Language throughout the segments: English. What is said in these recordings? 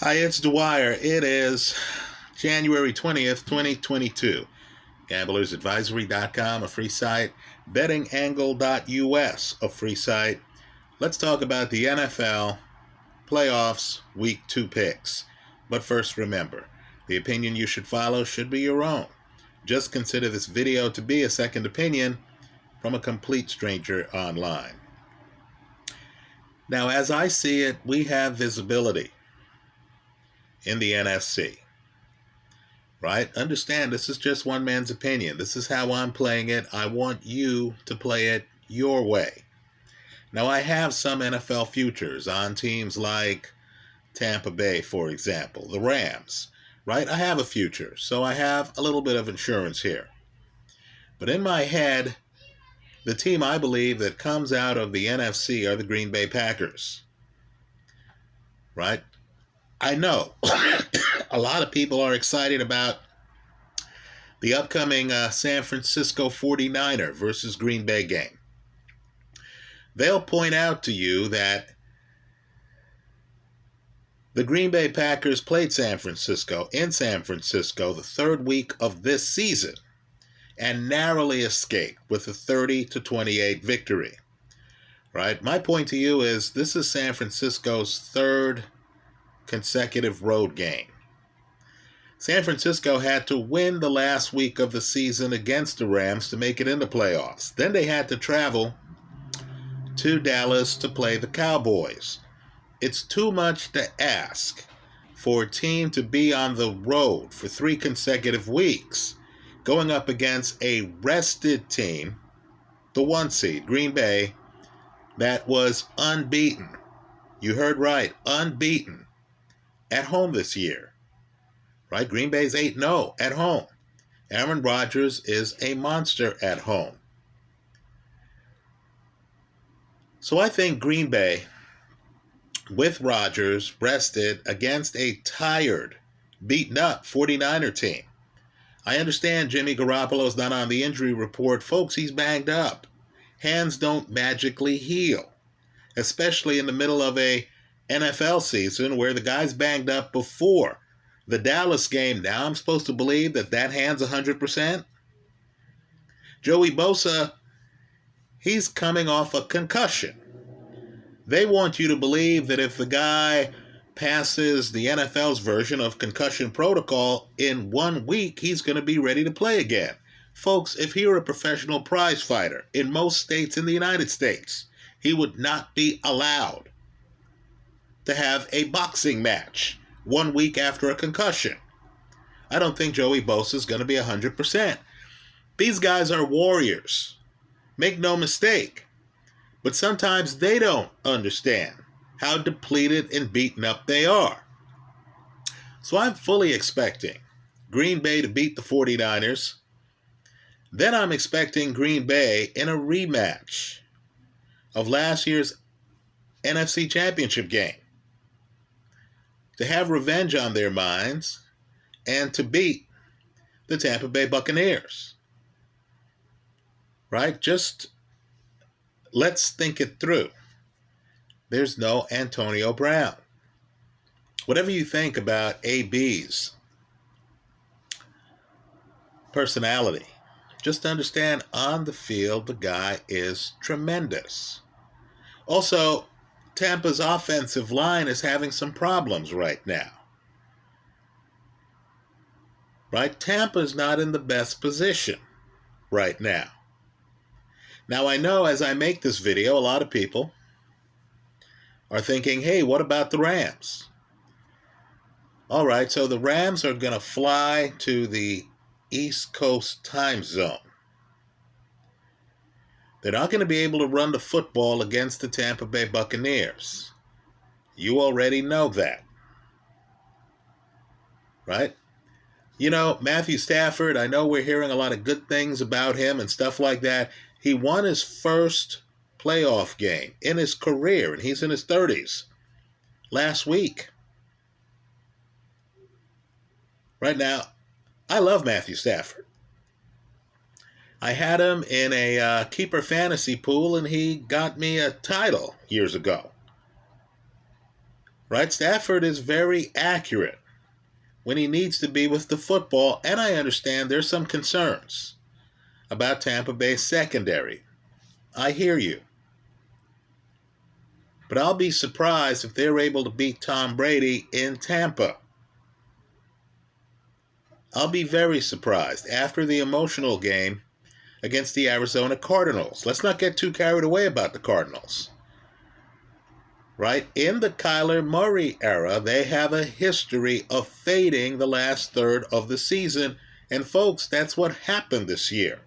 Hi, it's Dwyer. It is January 20th, 2022. GamblersAdvisory.com, a free site. BettingAngle.us, a free site. Let's talk about the NFL playoffs, week 2 picks. But first, remember, the opinion you should follow should be your own. Just consider this video to be a second opinion from a complete stranger online. Now, as I see it, we have visibility in the NFC. Right? Understand, this is just one man's opinion. This is how I'm playing it. I want you to play it your way. Now, I have some NFL futures on teams like Tampa Bay, for example, the Rams, right? I have a future, so I have a little bit of insurance here. But in my head, the team I believe that comes out of the NFC are the Green Bay Packers, right? I know a lot of people are excited about the upcoming San Francisco 49er versus Green Bay game. They'll point out to you that the Green Bay Packers played San Francisco in San Francisco the third week of this season and narrowly escaped with a 30-28 victory. Right? My point to you is this is San Francisco's third consecutive road game. San Francisco had to win the last week of the season against the Rams to make it in the playoffs. Then they had to travel to Dallas to play the Cowboys. It's too much to ask for a team to be on the road for 3 consecutive weeks, going up against a rested team, the 1 seed, Green Bay, that was unbeaten. You heard right, unbeaten at home this year. Right? Green Bay's 8-0 at home. Aaron Rodgers is a monster at home. So I think Green Bay, with Rodgers rested against a tired, beaten up 49er team. I understand Jimmy Garoppolo's not on the injury report. Folks, he's banged up. Hands don't magically heal, especially in the middle of a NFL season where the guy's banged up before. The Dallas game, now I'm supposed to believe that hand's 100%? Joey Bosa, he's coming off a concussion. They want you to believe that if the guy passes the NFL's version of concussion protocol in 1 week, he's going to be ready to play again. Folks, if he were a professional prize fighter in most states in the United States, he would not be allowed to have a boxing match 1 week after a concussion. I don't think Joey Bosa is going to be 100%. These guys are warriors. Make no mistake. But sometimes they don't understand how depleted and beaten up they are. So I'm fully expecting Green Bay to beat the 49ers. Then I'm expecting Green Bay in a rematch of last year's NFC Championship game to have revenge on their minds and to beat the Tampa Bay Buccaneers. Right? Just let's think it through. There's no Antonio Brown. Whatever you think about AB's personality, just understand on the field the guy is tremendous. Also, Tampa's offensive line is having some problems right now. Right? Tampa's not in the best position right now. Now, I know as I make this video, a lot of people are thinking, hey, what about the Rams? All right, so the Rams are going to fly to the East Coast time zone. They're not going to be able to run the football against the Tampa Bay Buccaneers. You already know that. Right? You know, Matthew Stafford, I know we're hearing a lot of good things about him and stuff like that. He won his first playoff game in his career, and he's in his 30s, last week. Right now, I love Matthew Stafford. I had him in a keeper fantasy pool, and he got me a title years ago. Right? Stafford is very accurate when he needs to be with the football, and I understand there's some concerns about Tampa Bay's secondary. I hear you. But I'll be surprised if they're able to beat Tom Brady in Tampa. I'll be very surprised after the emotional game against the Arizona Cardinals. Let's not get too carried away about the Cardinals. Right? In the Kyler Murray era, they have a history of fading the last third of the season. And folks, that's what happened this year.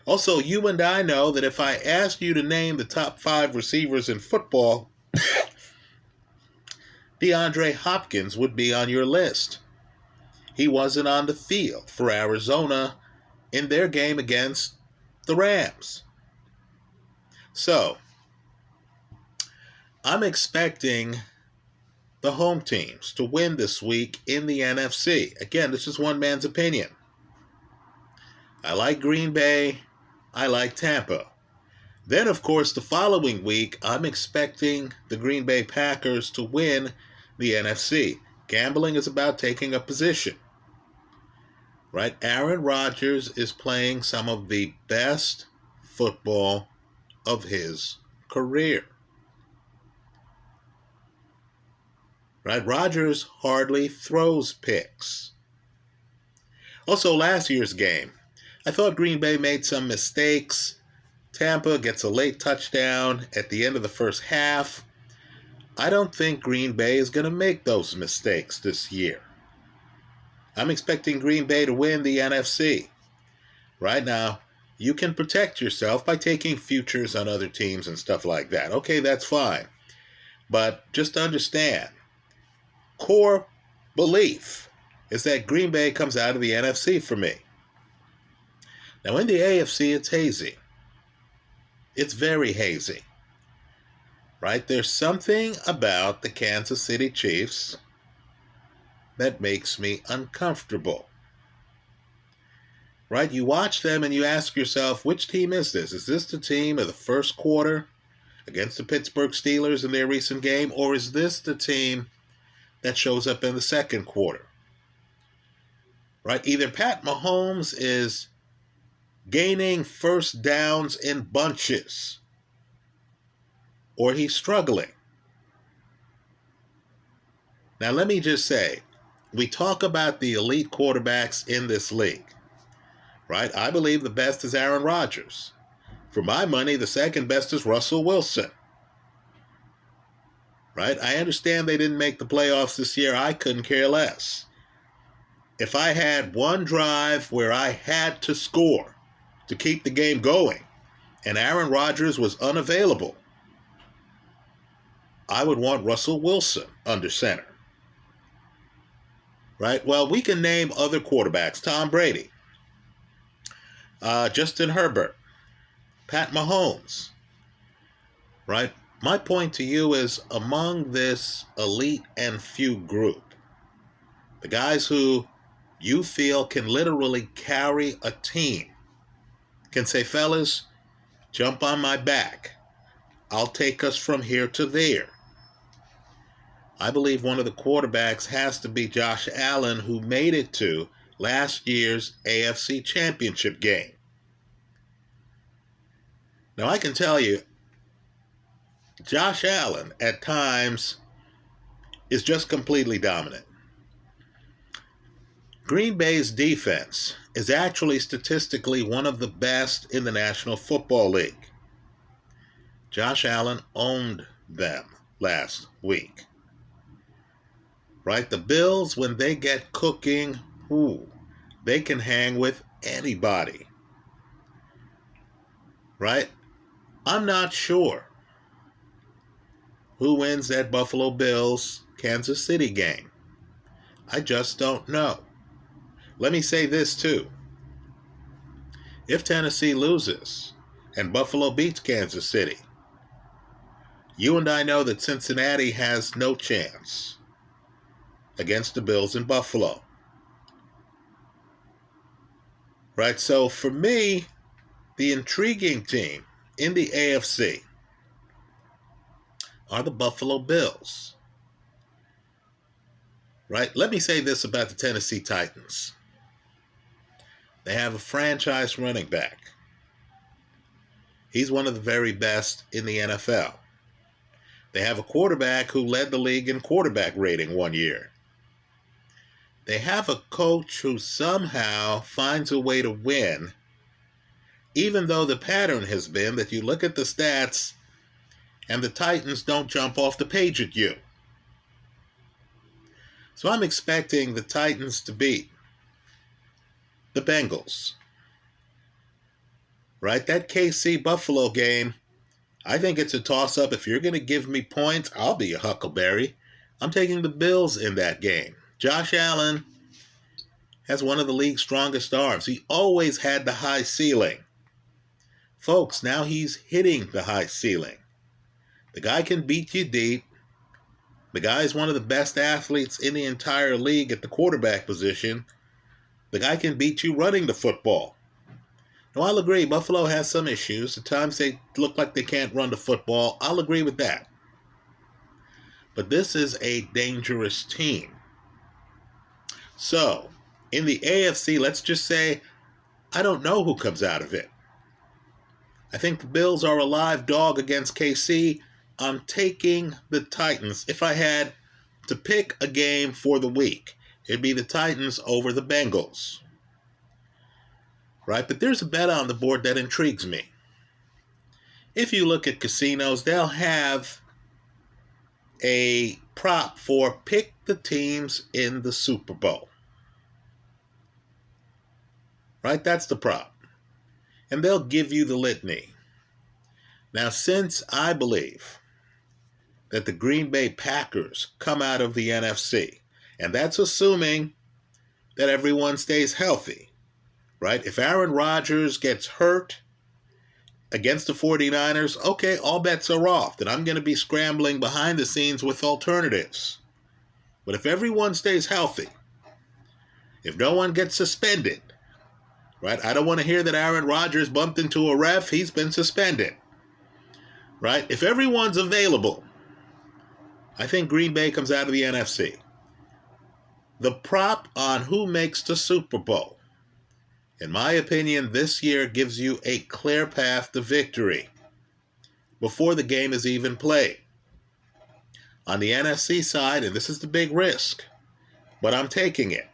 Also, you and I know that if I asked you to name the top 5 receivers in football, DeAndre Hopkins would be on your list. He wasn't on the field for Arizona in their game against the Rams. So, I'm expecting the home teams to win this week in the NFC. Again, this is one man's opinion. I like Green Bay. I like Tampa. Then, of course, the following week, I'm expecting the Green Bay Packers to win the NFC. Gambling is about taking a position. Right? Aaron Rodgers is playing some of the best football of his career. Right? Rodgers hardly throws picks. Also, last year's game, I thought Green Bay made some mistakes. Tampa gets a late touchdown at the end of the first half. I don't think Green Bay is going to make those mistakes this year. I'm expecting Green Bay to win the NFC. Right now, you can protect yourself by taking futures on other teams and stuff like that. Okay, that's fine. But just understand, core belief is that Green Bay comes out of the NFC for me. Now, in the AFC, it's hazy. It's very hazy. Right? There's something about the Kansas City Chiefs that makes me uncomfortable. Right? You watch them and you ask yourself, which team is this? Is this the team of the first quarter against the Pittsburgh Steelers in their recent game? Or is this the team that shows up in the second quarter? Right? Either Pat Mahomes is gaining first downs in bunches, or he's struggling. Now, let me just say, we talk about the elite quarterbacks in this league, right? I believe the best is Aaron Rodgers. For my money, the second best is Russell Wilson, right? I understand they didn't make the playoffs this year. I couldn't care less. If I had one drive where I had to score to keep the game going and Aaron Rodgers was unavailable, I would want Russell Wilson under center. Right? Well, we can name other quarterbacks. Tom Brady, Justin Herbert, Pat Mahomes. Right? My point to you is, among this elite and few group, the guys who you feel can literally carry a team, can say, fellas, jump on my back. I'll take us from here to there. I believe one of the quarterbacks has to be Josh Allen, who made it to last year's AFC Championship game. Now, I can tell you, Josh Allen at times is just completely dominant. Green Bay's defense is actually statistically one of the best in the National Football League. Josh Allen owned them last week. Right? The Bills, when they get cooking, they can hang with anybody. Right? I'm not sure who wins that Buffalo Bills Kansas City game. I just don't know. Let me say this too. If Tennessee loses and Buffalo beats Kansas City, you and I know that Cincinnati has no chance against the Bills in Buffalo. Right? So for me, the intriguing team in the AFC are the Buffalo Bills. right? Let me say this about the Tennessee Titans. They have a franchise running back. He's one of the very best in the NFL. They have a quarterback who led the league in quarterback rating one year. They have a coach who somehow finds a way to win, even though the pattern has been that you look at the stats and the Titans don't jump off the page at you. So I'm expecting the Titans to beat the Bengals. Right? That KC Buffalo game, I think it's a toss-up. If you're going to give me points, I'll be a huckleberry. I'm taking the Bills in that game. Josh Allen has one of the league's strongest arms. He always had the high ceiling. Folks, now he's hitting the high ceiling. The guy can beat you deep. The guy is one of the best athletes in the entire league at the quarterback position. The guy can beat you running the football. Now, I'll agree, Buffalo has some issues. At times they look like they can't run the football. I'll agree with that. But this is a dangerous team. So, in the AFC, let's just say, I don't know who comes out of it. I think the Bills are a live dog against KC. I'm taking the Titans. If I had to pick a game for the week, it'd be the Titans over the Bengals. Right? But there's a bet on the board that intrigues me. If you look at casinos, they'll have a prop for pick the teams in the Super Bowl. Right? That's the prop. And they'll give you the litany. Now, since I believe that the Green Bay Packers come out of the NFC, and that's assuming that everyone stays healthy, right? If Aaron Rodgers gets hurt against the 49ers, okay, all bets are off. Then I'm going to be scrambling behind the scenes with alternatives. But if everyone stays healthy, if no one gets suspended, right? I don't want to hear that Aaron Rodgers bumped into a ref. He's been suspended, right? If everyone's available, I think Green Bay comes out of the NFC. The prop on who makes the Super Bowl, in my opinion, this year gives you a clear path to victory before the game is even played. On the NFC side, and this is the big risk, but I'm taking it.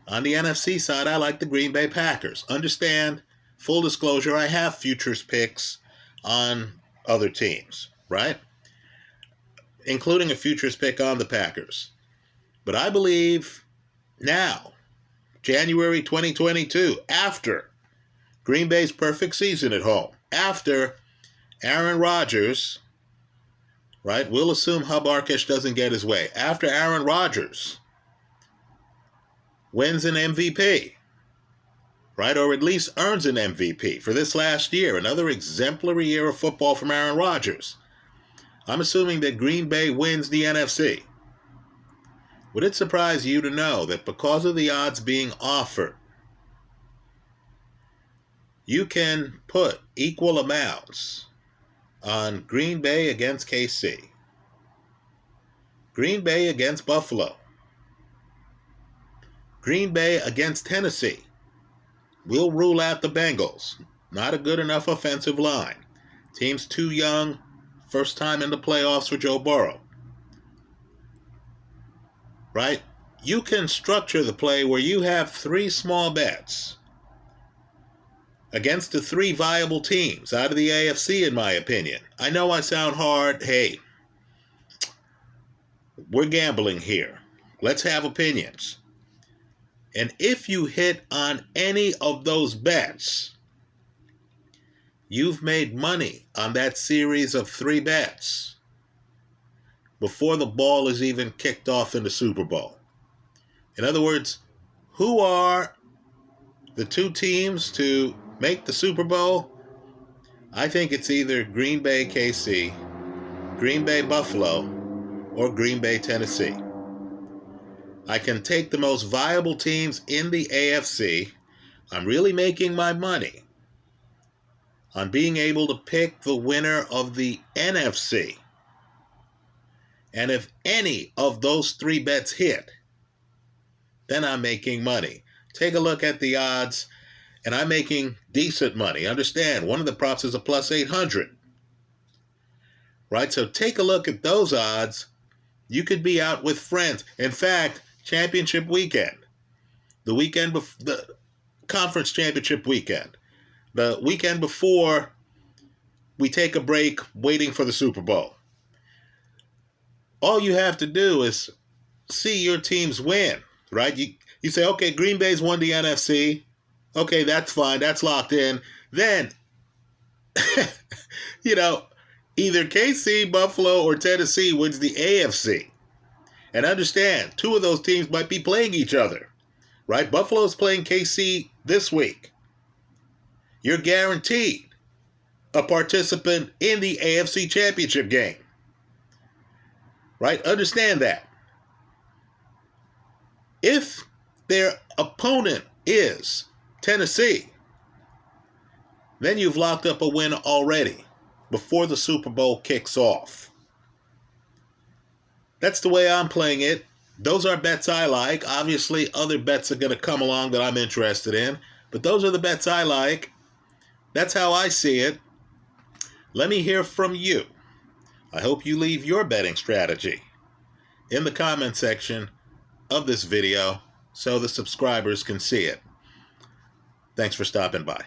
On the NFC side, I like the Green Bay Packers. Understand, full disclosure, I have futures picks on other teams, right? Including a futures pick on the Packers. But I believe now, January 2022, after Green Bay's perfect season at home, after Aaron Rodgers, right, we'll assume Hub Arkush doesn't get his way, after Aaron Rodgers wins an MVP, right, or at least earns an MVP for this last year, another exemplary year of football from Aaron Rodgers, I'm assuming that Green Bay wins the NFC. Would it surprise you to know that because of the odds being offered, you can put equal amounts on Green Bay against KC, Green Bay against Buffalo, Green Bay against Tennessee? We'll rule out the Bengals. Not a good enough offensive line. Team's too young. First time in the playoffs for Joe Burrow. Right? You can structure the play where you have three small bets against the three viable teams out of the AFC, in my opinion. I know I sound hard. Hey, we're gambling here. Let's have opinions. And if you hit on any of those bets, you've made money on that series of three bets before the ball is even kicked off in the Super Bowl. In other words, who are the two teams to make the Super Bowl? I think it's either Green Bay KC, Green Bay Buffalo, or Green Bay Tennessee. I can take the most viable teams in the AFC. I'm really making my money on being able to pick the winner of the NFC. And if any of those 3 bets hit, then I'm making money. Take a look at the odds, and I'm making decent money. Understand, one of the props is a plus 800. Right? So take a look at those odds. You could be out with friends. In fact, championship weekend, the conference championship weekend, the weekend before we take a break waiting for the Super Bowl. All you have to do is see your teams win, right? You say, okay, Green Bay's won the NFC. Okay, that's fine. That's locked in. Then, either KC, Buffalo, or Tennessee wins the AFC. And understand, 2 of those teams might be playing each other, right? Buffalo's playing KC this week. You're guaranteed a participant in the AFC Championship game, right? Understand that. If their opponent is Tennessee, then you've locked up a win already before the Super Bowl kicks off. That's the way I'm playing it. Those are bets I like. Obviously, other bets are going to come along that I'm interested in, but those are the bets I like. That's how I see it. Let me hear from you. I hope you leave your betting strategy in the comment section of this video so the subscribers can see it. Thanks for stopping by.